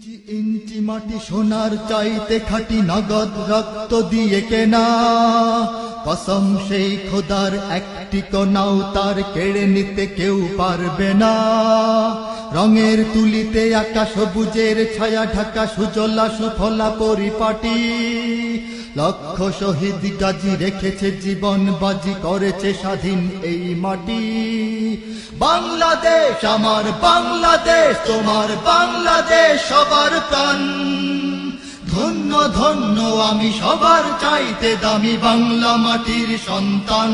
ইঞ্চি ইঞ্চি মাটি সোনার চাইতে খাঁটি নগদ রক্ত দিয়ে কেনা, কসম সেই খোদার একটি কণাও তার কেড়ে নিতে কেউ পারবে না। রঙের তুলিতে আকাশ সবুজের ছায়া ঢাকা সুজলা সুফলা পরিপাটি, লক্ষ শহীদ গাজী রেখেছে জীবন বাজি, করেছে স্বাধীন এই মাটি। বাংলাদেশ আমার বাংলাদেশ, তোমার বাংলাদেশ সবার প্রাণ। ধন্য ধন্য আমি সবার চাইতে দামি বাংলা মাটির সন্তান।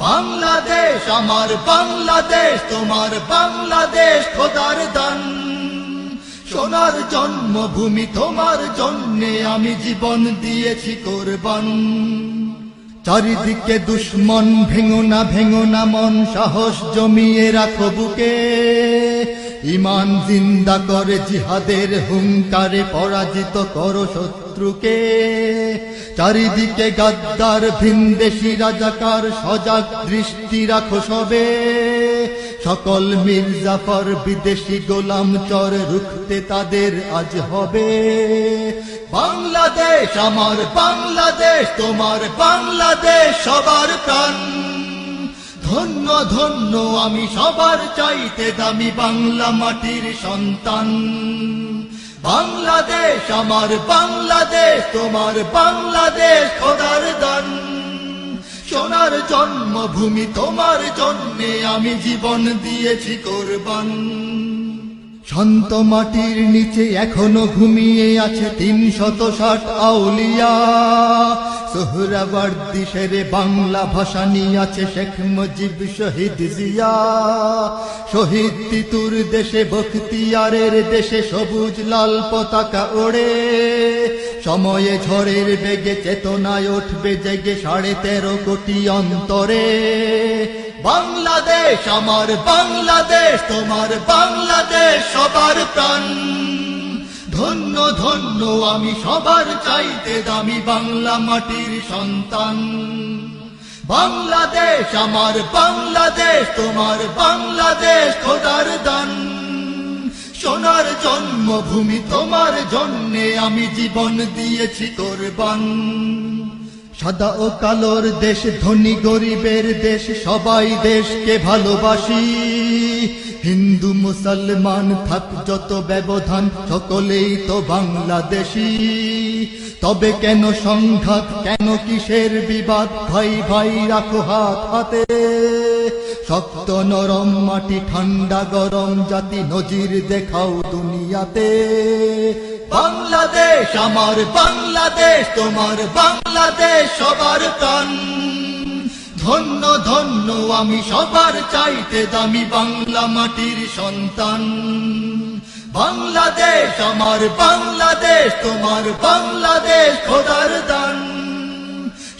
বাংলাদেশ আমার বাংলাদেশ, তোমার বাংলাদেশ খোদার দান। সোনার জন্মভূমি তোমার জন্যে আমি জীবন দিয়েছি কোরবান। চারিদিকে দুশ্মন, ভেঙো না মন, সাহস জমিয়ে রাখো বুকে। ঈমান জিন্দা করে জিহাদের হুঙ্কারে পরাজিত করো শত্রুকে। চারিদিকে গাদ্দার ভিনদেশী রাজাকার, সজাগ দৃষ্টি রাখো সবে। সকল মির্জাফর বিদেশি গোলাম চর, রুখতে তাদের আজ হবে। বাংলাদেশ আমার বাংলাদেশ, তোমার বাংলাদেশ সবার প্রাণ। ধন্য ধন্য আমি সবার চাইতে দামি বাংলা মাটির সন্তান। বাংলাদেশ আমার বাংলাদেশ, তোমার বাংলাদেশ খোদার দান। সোনার জন্মভূমি তোমার জন্যে আমি জীবন দিয়েছি কোরবান। শান্ত মাটির নিচে এখনো ঘুমিয়ে আছে ৩৬০ আউলিয়া। সোহরাওয়ার্দী শেরে বাংলা ভাষা নিয়ে আছে শেখ মুজিব, শহীদ জিয়া। শহীদ তিতুর দেশে বখতিয়ারের দেশে সবুজ লাল পতাকা ওড়ে। সময়ে ঝড়ের বেগে চেতনায় উঠবে জেগে ১৩.৫ কোটি অন্তরে। বাংলাদেশ আমার বাংলাদেশ, তোমার বাংলাদেশ সবার প্রাণ। ধন্য ধন্য আমি সবার চাইতে দামি বাংলা মাটির সন্তান। বাংলাদেশ আমার বাংলাদেশ, তোমার বাংলাদেশ খোদার দান। সোনার জন্মভূমি তোমার জন্যে আমি জীবন দিয়েছি কোরবান। সাদা ও কালোর দেশ, ধনী গরিবের দেশ, সবাই দেশকে ভালোবাসি। হিন্দু মুসলমান থাক যত ব্যবধান, সকলেই তো বাংলাদেশী। তবে কেন সংঘাত, কেন কিসের বিবাদ, ভাই ভাই রাখো হাত হাতে। শক্ত নরম মাটি, ঠান্ডা গরম জাতি, নজির দেখাও দুনিয়াতে। বাংলাদেশ আমার বাংলাদেশ, তোমার বাংলাদেশ সবার প্রাণ। ধন্য ধন্য আমি সবার চাইতে দামি বাংলা মাটির সন্তান। বাংলাদেশ আমার বাংলাদেশ, তোমার বাংলাদেশ খোদার দান।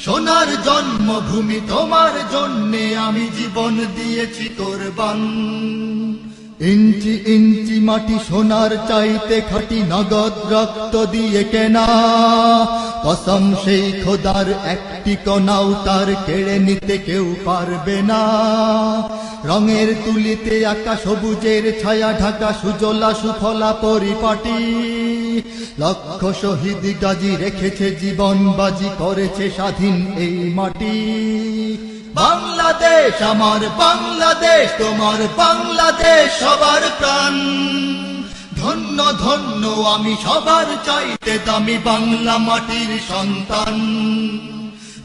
সোনার জন্মভূমি তোমার জন্যে আমি জীবন দিয়েছি কোরবান। ইঞ্চি ইঞ্চি মাটি সোনার চাইতে খাঁটি নগদ রক্ত দিয়ে কেনা, কসম সেই খোদার একটি কণাও তার কেড়ে নিতে কেউ পারবে না। রঙের তুলিতে আকাশ সবুজের ছায়া ঢাকা সুজলা সুফলা পরিপাটি, লক্ষ শহীদ গাজী রেখেছে জীবন বাজি, করেছে স্বাধীন এই মাটি। বাংলাদেশ আমার বাংলাদেশ, তোমার বাংলাদেশ সবার প্রাণ। ধন্য ধন্য আমি সবার চাইতে দামি বাংলা মাটির সন্তান।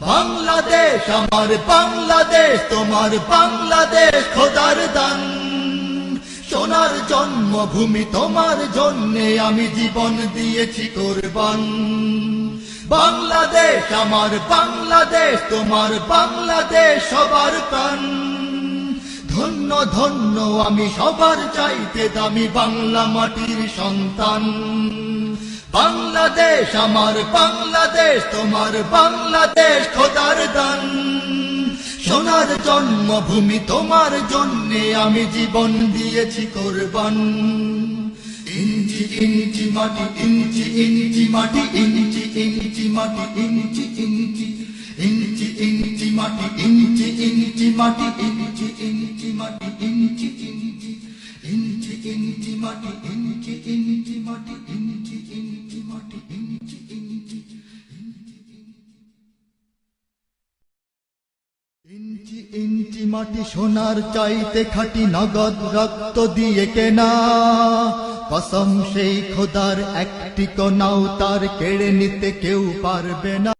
বাংলাদেশ আমার বাংলাদেশ, তোমার বাংলাদেশ খোদার দান। সোনার জন্মভূমি তোমার জন্যে আমি জীবন দিয়েছি কোরবান। বাংলাদেশ আমার বাংলাদেশ, তোমার বাংলাদেশ সবার প্রাণ। ধন্য ধন্য আমি সবার চাইতে দামি বাংলা মাটির সন্তান। বাংলাদেশ আমার বাংলাদেশ, তোমার বাংলাদেশ খোদার দান। সোনার জন্মভূমি তোমার জন্যে আমি জীবন দিয়েছি কোরবান। ইঞ্চি ইঞ্চি মাটি, ইঞ্চি ইঞ্চি মাটি, ইঞ্চি ইঞ্চি মাটি, ইঞ্চি ইঞ্চি ইঞ্চি ইঞ্চি মাটি, ইঞ্চি ইঞ্চি মাটি, ইঞ্চি ইঞ্চি মাটি, ইঞ্চি ইঞ্চি ইঞ্চি ইঞ্চি মাটি, ইঞ্চি ইঞ্চি মাটি ইঞ্চি ইঞ্চি মাটি ইঞ্চি ইঞ্চি ইঞ্চি ইঞ্চি মাটি সোনার চাইতে খাঁটি নগদ রক্ত দিয়ে কেনা কসম সেই খোদার একটি কণাও তার কেড়ে নিতে কেউ পারবে না